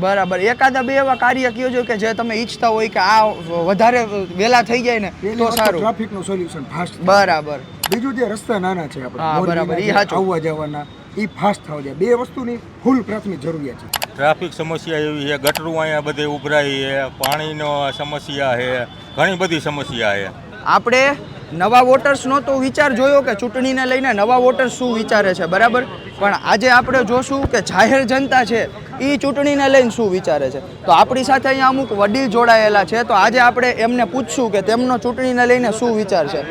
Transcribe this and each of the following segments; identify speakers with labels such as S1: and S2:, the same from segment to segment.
S1: બરાબર. એકાદા બે એવા કાર્ય કયો છો કે જે તમે ઈચ્છતા હોય કે આ વધારે વહેલા થઈ જાય ને તો સારું.
S2: ટ્રાફિકનું સોલ્યુશન ફાસ્ટ.
S1: બરાબર.
S2: બીજું જે રસ્તા નાના છે આપણે
S1: બરાબર, ઈ સાચું.
S2: આવવા જવાના ઈ ફાસ્ટ થવા જાય. બે વસ્તુની ફૂલ પ્રાથમિક જરૂરિયાત છે.
S3: ટ્રાફિક સમસ્યા એવી છે, ગટરું અહીંયા બધે ઉભરાઈ છે, પાણીનો સમસ્યા છે, ઘણી બધી સમસ્યા છે.
S1: આપણે નવા વોટર્સનો તો વિચાર જોયો કે ચૂંટણીને લઈને નવા વોટર્સ શું વિચારે છે, બરાબર, પણ આજે આપણે જોશું કે જાહેર જનતા છે એ ચૂંટણીને લઈને શું વિચારે છે. તો આપણી સાથે અહીંયા અમુક વડીલ જોડાયેલા છે, તો આજે આપણે એમને પૂછશું કે તેમનો ચૂંટણીને લઈને શું વિચાર છે.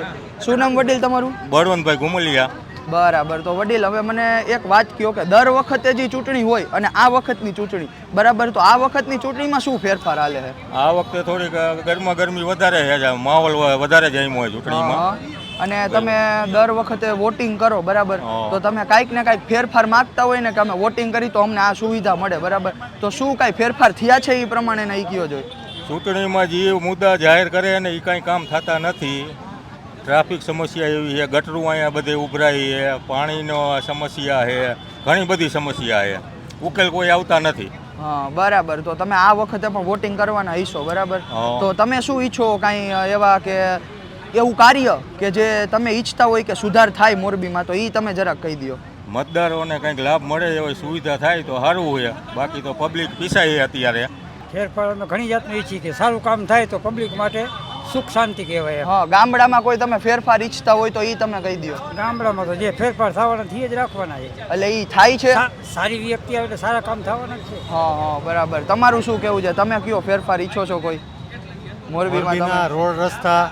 S1: શું નામ વડીલ તમારું?
S3: બળવંતભાઈ ઘુમલિયા.
S1: બરાબર. તો વડીલ, હવે મને એક વાત કહો કે દર વખતે જે ચૂંટણી હોય અને આ વખતની ચૂંટણી, બરાબર, તો આ વખતની ચૂંટણીમાં શું ફેરફાર હાલે છે?
S3: આ વખતે થોડીક ગરમી વધારે છે, માહોલ વધારે જામ્યો હોય ચૂંટણીમાં.
S1: અને તમે દર વખતે વોટિંગ કરો, બરાબર, તો તમે કાંઈક ને કાંઈક ફેરફાર માંગતા હોય ને કે અમે વોટિંગ કરી તો અમને આ સુવિધા મળે, બરાબર, તો શું કાંઈ ફેરફાર થયા છે એ પ્રમાણે નહીં કયો જોઈએ?
S3: ચૂંટણીમાં જે મુદ્દા જાહેર કરે ને એ કાંઈ કામ થતા નથી. ટ્રાફિક સમસ્યા એવી છે, ગટરું અહીંયા બધે ઉભરાઈ છે, પાણીનો સમસ્યા છે, ઘણી બધી સમસ્યા છે, ઉકેલ કોઈ આવતા નથી.
S1: હા, બરાબર. તો તમે આ વખતે પણ વોટિંગ કરવાના હશો, બરાબર, તો તમે શું ઈચ્છો કાંઈ એવા કે એવું કાર્ય કે જે તમે ઈચ્છતા હોય કે સુધાર થાય મોરબીમાં, તો એ તમે જરાક કહી દો.
S3: મતદારોને કંઈક લાભ મળે એવી સુવિધા થાય તો સારું હોય, બાકી તો પબ્લિક પીસાય અત્યારે.
S4: ફેરફાર અમે ઘણી જાતનું ઈચ્છીએ કે સારું કામ થાય તો પબ્લિક માટે સુખ શાંતિ કહેવાય.
S1: હા, ગામડામાં કોઈ તમે ફેરફાર ઈચ્છતા હોય તો એ તમે કહી દો.
S4: ગામડામાં તો જે ફેરફાર થવાના થી જ રાખવાના છે.
S1: એટલે એ થાય છે.
S4: સારી વ્યક્તિ આવે એટલે સારા કામ થવાના છે.
S1: હા, બરાબર. તમારું શું કેવું છે? તમે કયો ફેરફાર ઈચ્છો છો કોઈ મોરબીમાં?
S5: રોડ, રસ્તા,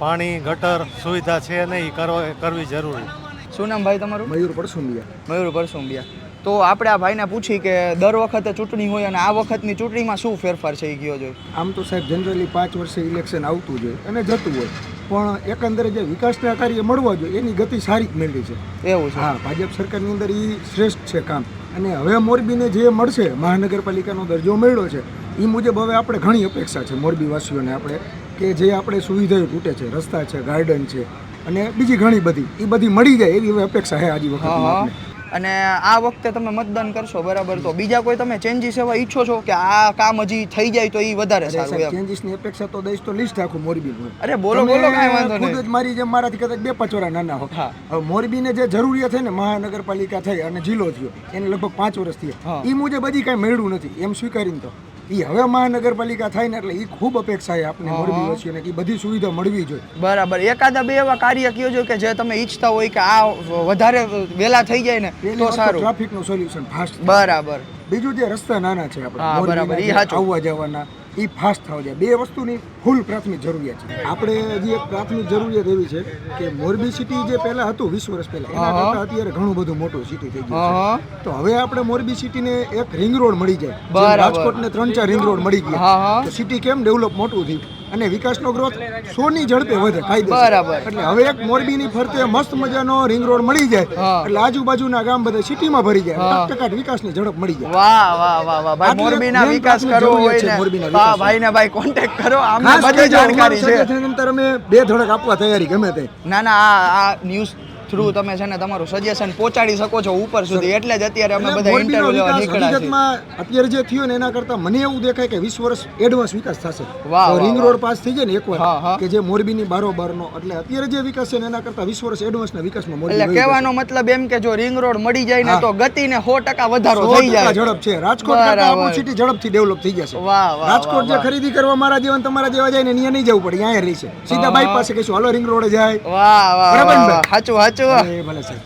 S5: પાણી, ગટર સુવિધા છે નહીં, કરવી જરૂરી.
S1: શું નામ ભાઈ તમારું?
S2: મયુર પરસુંબિયા.
S1: મયુર પરસુંબિયા. તો આપણે આ ભાઈને પૂછી કે દર વખતે ચૂંટણી હોય અને આ વખતની ચૂંટણીમાં શું ફેરફાર છે એ કયો જોઈએ?
S2: આમ તો સાહેબ જનરલી 5 વર્ષે ઇલેક્શન આવતું જોઈએ અને જતું હોય, પણ એકંદરે જે વિકાસના કાર્ય મળવા જોઈએ એની ગતિ સારી જ મેળવી છે.
S1: એવું છે?
S2: હા, ભાજપ સરકારની અંદર એ શ્રેષ્ઠ છે કામ. અને હવે મોરબીને જે મળશે, મહાનગરપાલિકાનો દરજ્જો મળ્યો છે, એ મુજબ હવે આપણે ઘણી અપેક્ષા છે મોરબીવાસીઓને આપણે કે જે આપણે સુવિધાઓ તૂટે છે, રસ્તા છે, ગાર્ડન છે અને બીજી ઘણી બધી એ બધી મળી જાય એવી હવે અપેક્ષા છે આજી વખત.
S1: અને આ વખતે તમે મતદાન કરશો, બરાબર, તો બીજા કોઈ તમે ચેન્જીસ એવા ઈચ્છો છો કે આ કામ હજી થઈ જાય તો એ વધારે સારું?
S2: ચેન્જીસની અપેક્ષા તો દઈશ તો લિસ્ટ આખું મોરબીનું.
S1: અરે બોલો બોલો, કાંઈ વાંધો નહીં.
S2: ખુદ જ મારી જેમ મારાથી કદાચ 2-5 વર્ષ નાના હો. હવે મોરબીને જે જરૂરિયાત છે ને, મહાનગરપાલિકા થઈ અને જિલ્લો થયો એને લગભગ 5 વર્ષ થયા, એ મુજબ હજી કાંઈ મળ્યું નથી એમ સ્વીકારીને તો એ હવે મહાનગરપાલિકા થાય ને એટલે એ ખૂબ અપેક્ષા છે આપણે મોરબીવાસીઓને કે બધી સુવિધા મળવી જોઈએ.
S1: બરાબર. એકાદા બે એવા કાર્ય કયો છો કે જે તમે ઈચ્છતા હોય કે આ વધારે વહેલા થઈ જાય ને તો સારું.
S2: ટ્રાફિકનું સોલ્યુશન ફાસ્ટ.
S1: બરાબર.
S2: બીજું જે રસ્તા નાના છે આપણે
S1: બરાબર, ઈ સાચું.
S2: આવવા જવાના એ ફાસ્ટ થવા જાય. બે વસ્તુની ફૂલ પ્રાથમિક જરૂરિયાત છે. આપણે હજી એક પ્રાથમિક જરૂરિયાત એવી છે કે મોરબી સિટી જે પહેલા હતું 20 વર્ષ પહેલા એના કરતા અત્યારે ઘણું બધું મોટું સિટી થઈ ગયું છે. તો હવે આપણે મોરબી સિટીને એક રિંગ રોડ મળી જાય, રાજકોટને 3-4 રિંગ રોડ મળી ગયા, તો સિટી કેમ ડેવલપ મોટું થયું અને વિકાસનો ગ્રોથ 100ની ઝડપે વધે કાયદેસર. એટલે હવે એક મોરબીની ફરતે મસ્ત મજાનો રિંગ રોડ મળી જાય એટલે આજુબાજુના ગામ બધા સિટીમાં ભરી જાય, ટકાટ વિકાસની ઝડપ મળી જાય.
S1: વાહ વાહ વાહ વાહ ભાઈ, મોરબીના વિકાસ કરવો હોય ને વાહ ભાઈ ને ભાઈ કોન્ટેક્ટ કરો, આમને બધી જાણકારી છે.
S2: નંતર અમે 2 ધડક આપવા તૈયારી ગમે તે.
S1: ના ના, આ ન્યૂઝ થ્રુ તમે છે ને તમારું સજેશન પહોંચાડી શકો છો ઉપર સુધી, એટલે જ અત્યારે અમે બધા ઇન્ટરવ્યુ લેવા નીકળ્યા છીએ.
S2: અત્યારે જે થયું ને એના કરતા મને એવું દેખાય કે 20 વર્ષ એડવાન્સ વિકાસ થશે. રિંગ રોડ પાસ થઈ જાય ને એકવાર કે જે મોરબીની બારોબારનો, એટલે અત્યારે જે વિકાસ છે ને એના કરતા 20 વર્ષ એડવાન્સના વિકાસમાં મોરબી.
S1: એટલે કહેવાનો મતલબ એમ કે જો રિંગ રોડ મળી જાય ને તો ગતિને 100% વધારો થઈ જાય.
S2: ઝડપ છે. રાજકોટ કરતા આપણું સિટી ઝડપથી ડેવલપ થઈ જશે. રાજકોટ જે ખરીદી કરવા મારા જેવા તમારા જેવા જાય ને અહીંયા નહીં જવું પડે, અહીંયા રહી છે સીધા બાયપાસ કહીશું હાલો રિંગ રોડ જાય.
S1: વાહ વાહ, સાચું સાચું.
S2: ભલે સાહેબ.